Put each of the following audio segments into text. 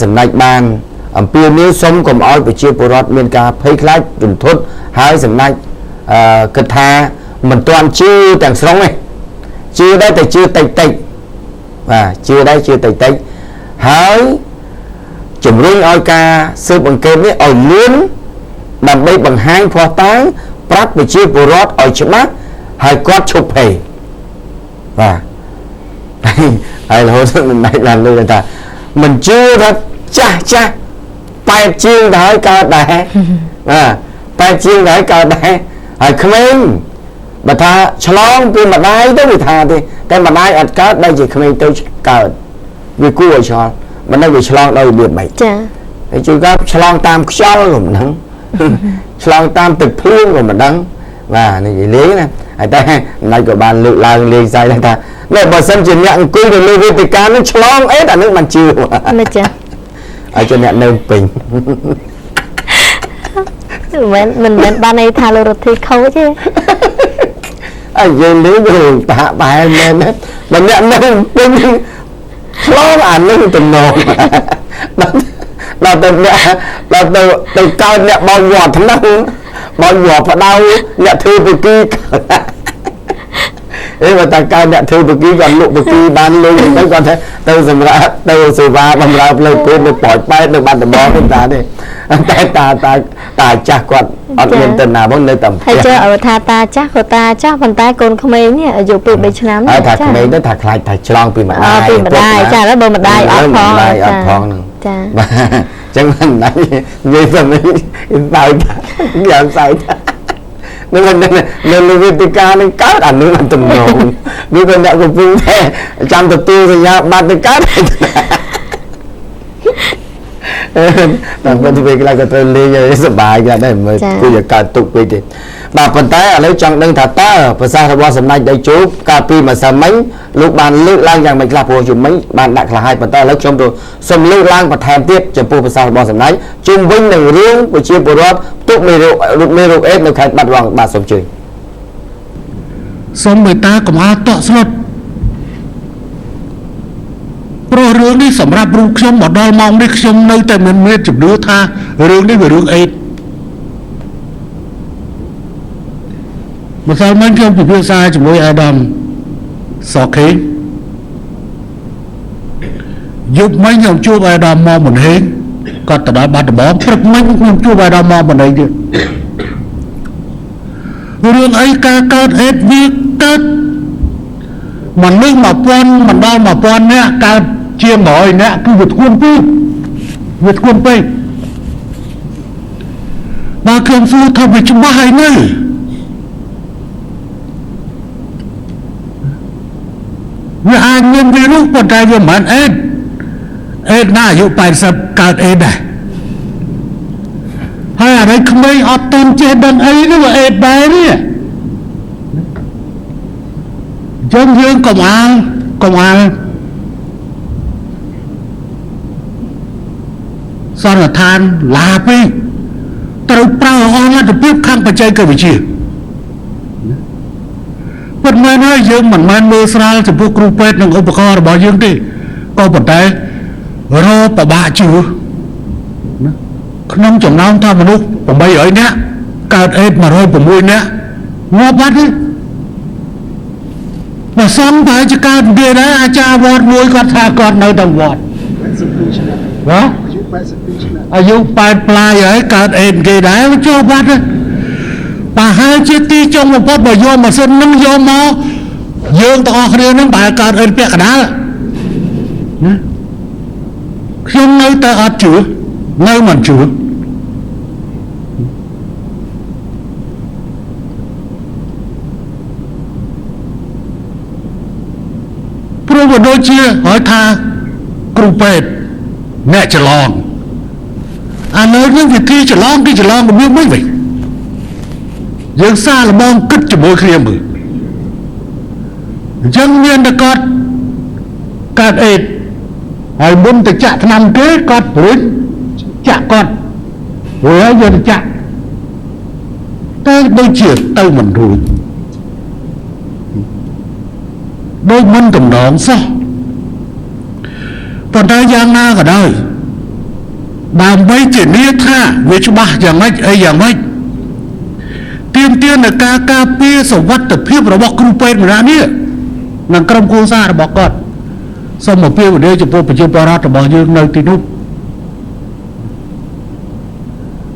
สำนักบ้านเปลี่ยนนิ้วส้มกับอ้อยไปเชียร์ปรอดเมียนกาเพยคล้ายจุนทดหายสำนักกระทาเหมือนตัวชื่อแต่งสองไงชื่อได้แต่ชื่อเต็กชื่อได้ชื่อเต็กหายจุ่มรุ่งอ้อยกาซื้อบังเกมนี้อ้อยเลี้ยงนำไปบังหางพอตายปรักไปเชียร์ปรอดอ้อยชนะหายกอดชุบเพย์ไอ้เราในนั้นเลยแต่mình chưa thật cha tay chiên đợi cao đẻ tay chiên đợi cao đẻ không em mà tha chlong thì mà đai tới vì tha thì cái mà đai ăn cá đây chỉ không em tới cao vì cua cho mà đây vì chlong đâu biệt bảy thì chú gấp chlong tam cho rồi mình đắng chlong tam thực thương rồi mình đắng và này gì lý nè đây này của bạn lự lang liền sai đây ta này bà xem chuyện nhận quy rồi lưu viên cá nó chlong ấy là nước mình chưa ở cho nhận nâng bình mình ban này thà lột thì khâu chứ anh dây lý đường tạ bài lên hết mình nhận nâng bình chlong ảnh nâng tình nồn là từ cao nhận bao giọt thấm nâng bao giọt vào đau nhận thư về kia thế mà ta cao nhận thư bực kia gần lụ bực kia ban luôn thì mấy con thế tôi dùm ra tôi xử va bằng ra lời quên được bỏ bay được ban được bó bên ta đi ta chắc quạt ở bên tình nào vẫn nơi tầm hay chưa ở ta chắc phần tay con không ấy nhỉ dù bị bệnh lắm thật mấy nó thật lại thật tròn vì mà đai chả nó bơm mà đai ớt phong chẳng mình nói như vậy mới sao giờ sao nên Luvitica nó cát ảnh nó làm tùm nộn nếu con đã có phương thế trong tập tiêu thì ra ba cái cát làm con thì về cái là cái lê cho sập bài ra đây mà bây giờ cả tục về thì bà phần tay ở lấy trong đơn thả ta và sao thằng sầm này đây chú cà phê mà sầm mấy lúc bàn lư lang rằng mình làm hồ chụp mấy bàn đặt là hai phần tay lấy trong rồi sầm lư lang và thèm tiếp chụp phô và sao thằng sầm này chung vinh này riêng của chia bồ rót túc mê rượu ép được khai bắt vòng bà sầm chơi xong người ta cũng à tọa slot pro rương đi sầm rạp rung xong một đôi mong đi xong nơi tại mình mê chụp đứa tha rương đi về rương ép mà sao mấy không chụp đưa xa chụp với Adam sọ khí giúp mấy nhóm chua Adam mò mình hên còn từ đó bắt bỏ rất mấy nhóm chua Adam mò mình đây chứ rương ấy ca cát hết việc cát mình nước mà quan mình đau mà quan nè ca chia mỏi nè cứ vượt quân pi ba cường phu thầm về chúng ba hay nơi vì hai nhân virus còn trai vừa mặn ết na dụ bài sập cát ết này hay ở đây không mấy ọt tên trên đằng ấy nó là ết bé đấy dân dương công an sao là than là đi tao prao on là được biết khăn phải chơi cái vị trí bất mai nói dương mình mang mưa sra thì vô kêu pet nâng ốp kho bỏ dương đi có một tay rô bà bạ chữ không chồng nào tao mà lúc còn bây giờ nhá cao ết mà rồi của mui nhá ngó bắt đi mà xong phải cho cao bia đó cha vọt nuôi con tha con nơi đồng vọt đóอายุปลายấy cao ết kia đấy cho bắt á bà hai chiếc ti trong một phát bà vô mà xin nâng vô mò dương tao khơi nâng bà cao ết bẹt cả đá không nơi ta ớt chữa nơi mình chữa pro một đôi chia hỏi tha cục bệt mẹ chờ lon nơi những việc thi chờ lon mà biết mấy vậy dương xa là mong cất cho mỗi khi mừng dân nguyên đã có cát ết hỏi muốn từ chạ nằm kế con đến chạ con rồi ấy giờ chạ tới đôi chiếc tao mình rồi đôi mân tầm đó sao còn ta giang na cả đời ដើម្បីជានាថាវាច្បាស់យ៉ាងម៉េចអីយ៉ាងម៉េចទៀមទាននឹងការការពារសុវត្ថិភាពរបស់គ្រូពេទ្យម្នាក់នេះនិងក្រុមគ្រួសាររបស់គាត់សូមអំពាវនាវចំពោះប្រជាពលរដ្ឋរបស់យើងនៅទីនោះ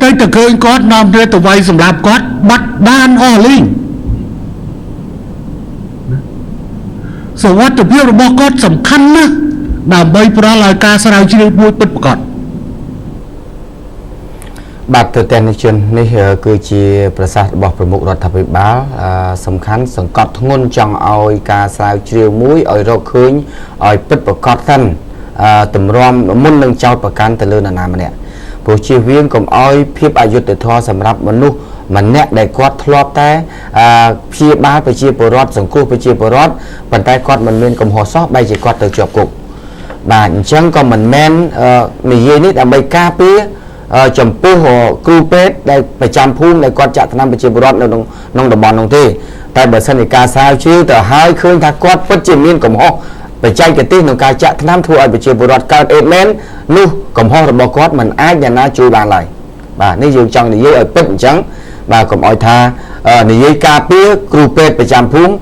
តែឃើញគាត់នាំគ្នាទៅវាយសម្រាប់គាត់បាត់បានអស់លីងសុវត្ថិភាពរបស់គាត់សំខាន់ណាស់ដើម្បីប្រោលឲ្យការស្រាវជ្រាវមួយពិតប្រាកដបាទទស្សនិកជននេះគឺជាប្រសាសន៍របស់ប្រមុខរដ្ឋាភិបាលសំខាន់សង្កត់ធ្ងន់ចង់ឲ្យការស្រាវជ្រាវមួយឲ្យរកឃើញឲ្យពិតប្រាកដសិនតម្រាំមុននឹងចោទប្រកាន់ទៅលើនរណាម្នាក់ព្រោះជៀសវាងកុំឲ្យភាពអយុត្តិធម៌សម្រាប់មនុស្សម្នាក់ដែលគាត់ធ្លាប់តែព្យាបាលប្រជាពលរដ្ឋសង្គ្រោះប្រជាពលរដ្ឋប៉ុន្តែគាត់មិនមានកំហុសសោះបែរជាគាត់ទៅជាប់គុកបាទអញ្ចឹងក៏មិនមែននិយាយនេះដើម្បីការពារចំពោះគ្រូពេទ្យដែលប្រចាំភូមិដែលគាត់ចាក់ថ្នាំប្រជាពលរដ្ឋនៅក្នុងតំបន់នោះទេតែបើសិនជាការស្រាវជ្រាវទៅហើយឃើញថាគាត់ពិតជាមានកំហុសបច្ចេកទេសក្នុងការចាក់ថ្នាំធ្វើឲ្យប្រជាពលរដ្ឋកើតអេដមែននោះកំហុសរបស់គាត់មិនអាចអ្នកណាជួយបានឡើយបាទនេះយើងចង់និយាយឲ្យពិតអញ្ចឹងបាទកុំឲ្យថានិយាយការពារគ្រូពេទ្យប្រចាំភូមិ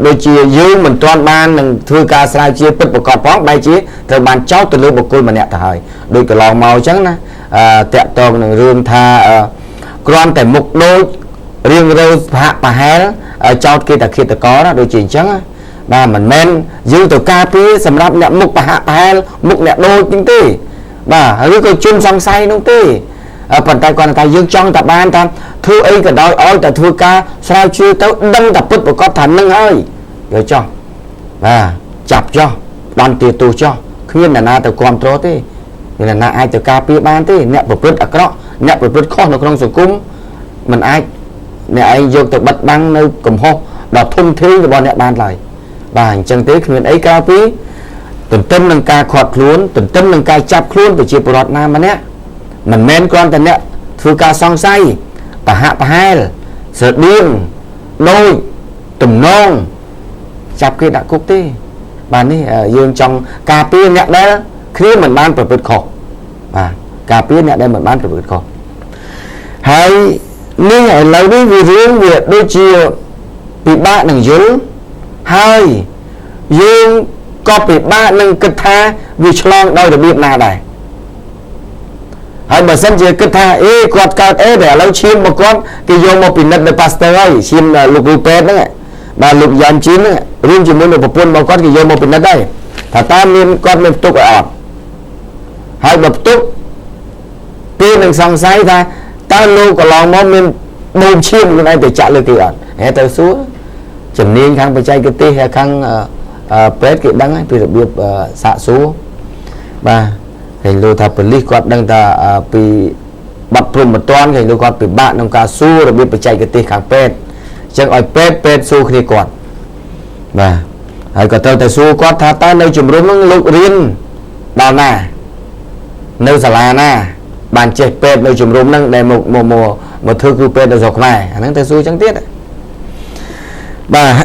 ដូចជាយើងមិនទាន់បាននឹងធ្វើការស្រាវជ្រាវពិតប្រាកដផងបែរជាត្រូវបានចោទទៅលើបុគ្គលម្នាក់ទៅហើយដូចកន្លងមកអញ្ចឹងណាតាក់ទងនឹងរឿងថាគ្រាន់តែមុខដូចរៀងរោសហៈប្រហែលចោទគេថាឃាតករណាដូចជាអញ្ចឹងបាទមិនមែនយើងទៅការពារសម្រាប់អ្នកមុខប្រហៈប្រហែលមុខអ្នកដូចហ្នឹងទេបាទឬក៏ជនសង្ស័យនោះទេប៉ុន្តែគាត់ថាយើងចង់តែបានថាធ្វើអីក៏ដោយឲ្យតែធ្វើការស្រាវជ្រាវទៅដឹងតែពិតប្រាកដថានឹងហើយយកចោះបាទចាប់ចោះបានទាទូចោះគ្មានអ្នកណាទៅគ្រប់គ្រងទេមានអ្នកណាអាចទៅការពារបានទេអ្នកប្រព្រឹត្តអាក្រក់អ្នកប្រព្រឹត្តខុសនៅក្នុងសង្គមមិនអាចអ្នកឯងយកទៅបិទបាំងនៅកំហុសដ៏ធំធេងរបស់អ្នកបានឡើយបាទអញ្ចឹងទេគ្មានអីក្រៅពីទន្ទឹមនឹងការខាត់ខ្លួនទន្ទឹមនឹងការចាប់ខ្លួនប្រជាពលរដ្ឋណាម្នាក់មិនមែនគ្រាន់តែអ្នកធ្វើការសង្ស័យប្រហាក់ប្រហែលស្រដៀងដូចទំនងចាប់គេដាក់គុកទេបាទនេះយើងចង់ការពារអ្នកដែលគ្នាមិនបានប្រព្រឹត្តខុសបាទការពារអ្នកដែលមិនបានប្រព្រឹត្តខុសហើយនេះឥឡូវនេះវារឿងវាដូចជាពិបាកនឹងយល់ហើយយើងក៏ពិបាកនឹងគិតថាវាឆ្លងដោយរបៀបណាដែរហើយបើសិនជាគិតថាគាត់កើតតែឥឡូវឈាមមកគាត់គេយកមកពិនិត្យនៅប៉ាស្ទ័រហើយឈាមលោកគ្រូពេទ្យហ្នឹងបាទលោកយ៉ាន់ជីនហ្នឹងរួមជាមួយនឹងប្រពន្ធរបស់គាត់គេយកមកពិនិត្យហើយថាតើមានគាត់មានផ្ទុកអត់ហើយបើផ្ទុកគេនឹងសង្ស័យថាតើលោកកន្លងមកមានបូមឈាមខ្លួនឯងទៅចាក់លើគេអត់ហេទៅសួរជំនាញខាងបច្ចេកទេសហើយខាងពេទ្យគេដឹងហើយពីរបៀបសាកសួរបាទហើយលោកថាប៉ូលីសគាត់ដឹងថាពីបាត់ព្រំមិនតាន់គេលោកគាត់ពិបាកក្នុងការសួររបៀបបច្ចេកទេសខាងពេទ្យអញ្ចឹងឲ្យពេទ្យសួរគ្នាគាត់បាទហើយក៏ត្រូវតែសួរគាត់ថាតើនៅជំរំនោះលោករៀនដល់ណានៅសាលាណាបានចេះពេទ្យនៅជំរំហ្នឹងដែលមកធ្វើគ្រូពេទ្យនៅស្រុកខ្មែរអាហ្នឹងទៅសួរអញ្ចឹងទៀតបាទ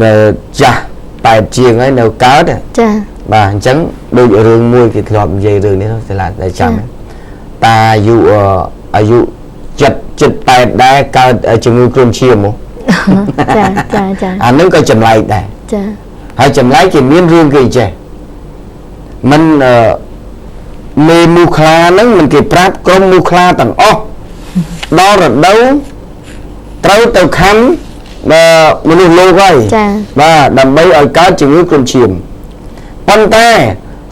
ដែលចាស់តែជាងហើយនៅកើតចាបាទអញ្ចឹងដូចរឿងមួយគេធ្លាប់និយាយរឿងនេះស្លាតែចាំតាអាយុ78ដែរកើតជំងឺគ្រុនឈាមមកចាអានឹងក៏ចម្លែកដែរចាហើយចម្លែកគេមានរឿងគេចេះមិនមេមូខ្លាហ្នឹងមិនគេប្រាប់ក្រុមមូខ្លាទាំងអស់ដល់រដូវត្រូវទៅខំមនុស្សលោកហើយបាទដើម្បីឲ្យកើតជំងឺគ្រុនឈាមប៉ុន្តែ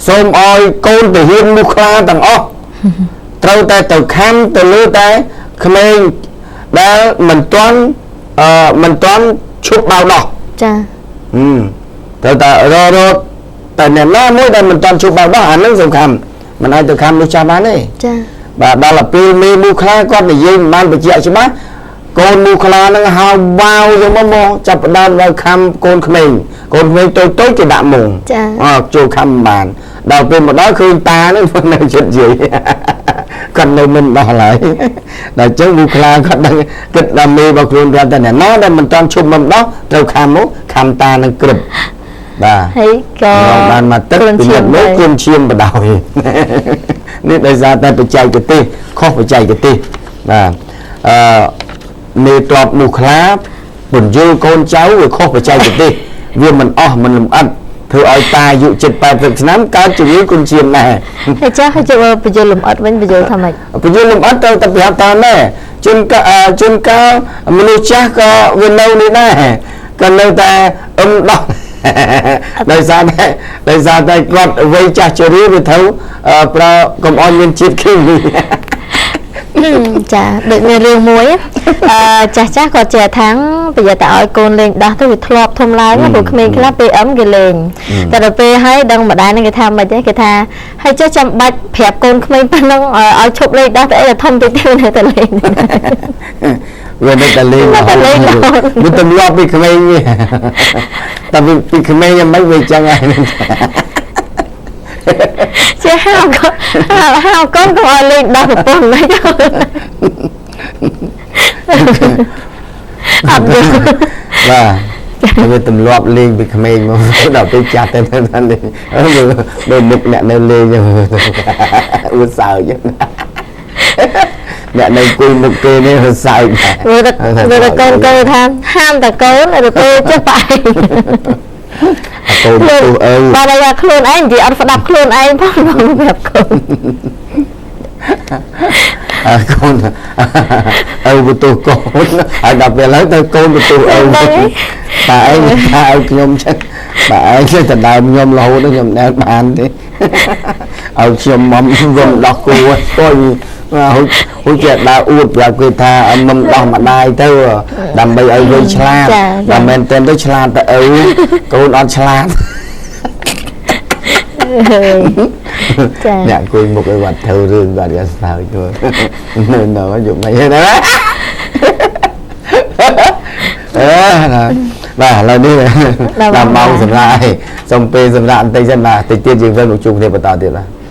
សូមឲ្យកូនទាហានមូខ្លាទាំងអស់ត្រូវតែទៅខំទៅលើតែក្មេងដែលមិនទាន់ឈប់បៅដោះចាត្រូវតែរត់តែអ្នកណាមួយដែលមិនទាន់ឈប់បៅដោះអានឹងសំខាន់មិនអាចទៅខំនោះចាំបានទេចាបាទដល់ទៅពេលមេមូខ្លាគាត់និយាយមិនបានបញ្ជាក់ច្បាស់កូនមូខ្លានឹងហៅវ៉ាវយកមកចាប់ផ្ដើមដល់ខំកូនក្មេងតូចគេដាក់មុងចូលខំបានដល់ពេលមកដល់ឃើញតានឹងនៅចិត្តយាយគាត់នៅមិនដោះឡើយដល់អញ្ចឹងមូខ្លាគាត់ដឹងគិតដល់មេរបស់ខ្លួនគាត់តែណាដែលមិនតាន់ឈប់មិនដោះត្រូវខំមកខំតានឹងក្រឹបបាទហើយក៏បានមកទឹកពីមកគ្រុនឈាមបដោយ នេះដោយសារតែបច្ចេកទេសខុសបច្ចេកទេសបាទមេតបនោះខ្លាពន្យល់កូនចៅវាខុសបច្ចេកទេសវាមិនអស់មិនលំអិតធ្វើឲ្យតាអាយុ70-80ឆ្នាំកើតជំងឺគុនឈាមដែរ ហើយចាស់ហើយចូលបញ្យលលំអិតវិញបញ្យលថាម៉េច បញ្យល់លំអិតត្រូវតែប្រាប់តាមដែរជួនកាលមនុស្សចាស់ក៏វានៅនេះដែរក៏នៅតែដោះ ដោយសារតែគាត់វ័យចាស់ជរាវាត្រូវប្រើកុំឲ្យមានជាតិគីមី ចាដូចមានរឿងមួយចាស់គាត់ជាថាងប្រយ័ត្នតែឲ្យកូនលេងដោះទៅវាធ្លាប់ធំឡើងព្រោះក្មេងខ្លះពេលគេលេងតែដល់ពេលហើយដឹងម្ដាយនឹងគេថាមិនទេគេថាហើយចេះចាំបាច់ប្រាប់កូនក្មេងប៉ុណ្ណឹងឲ្យឈប់លេងដោះតែអីធំតិចទៅនៅតែលេង វានៅតែលេងវាទម្លាប់ពីក្មេងតែពីក្មេងយ៉ាងម៉េចវាចឹងហើយ ជាហៅកូនក៏ឲ្យលេងដោះប្រពន្ធហ្នឹងអត់យល់ បាទវាទម្លាប់លេងពីក្មេងមកដល់ពេលចាស់ទៅលេងដូចមុខអ្នកនៅលេងចឹងអួតសើច អ្នកនៅគួយមុខគេនេះសើច វាតែកូនថាហាមតែកូនទៅពេលចេះបែក កូនទូអើ បើតែខ្លួនឯងនិយាយអត់ស្ដាប់ខ្លួនឯងផងប្រាប់កូន កូនអើបន្ទោសកូនហើយដល់ពេលឡើងទៅកូនបន្ទោសអើតែឯងថាឲ្យខ្ញុំចឹងតែឯងទៅដើមខ្ញុំរហូតខ្ញុំដែលបានទេឲ្យខ្ញុំមកវិញដោះគូអុយហូចជាដើរអួតប្រាប់គេថាមុំដោះម្ដាយទៅដើម្បីឲ្យវិញឆ្លាតតែមែនតើទៅឆ្លាតទៅឪកូនអត់ឆ្លាត អ្នកគួយមុខឲ្យវត្តធ្វើរឿងគាត់វាសើចទៅនៅយកមិនទេណាបាទឥឡូវនេះដល់ម៉ោងសម្រាប់ហើយសូមពេលសម្រាប់បន្តិចសិនបាទតិចទៀតយើងវិលមកជួបគ្នាបន្តទៀតបាទ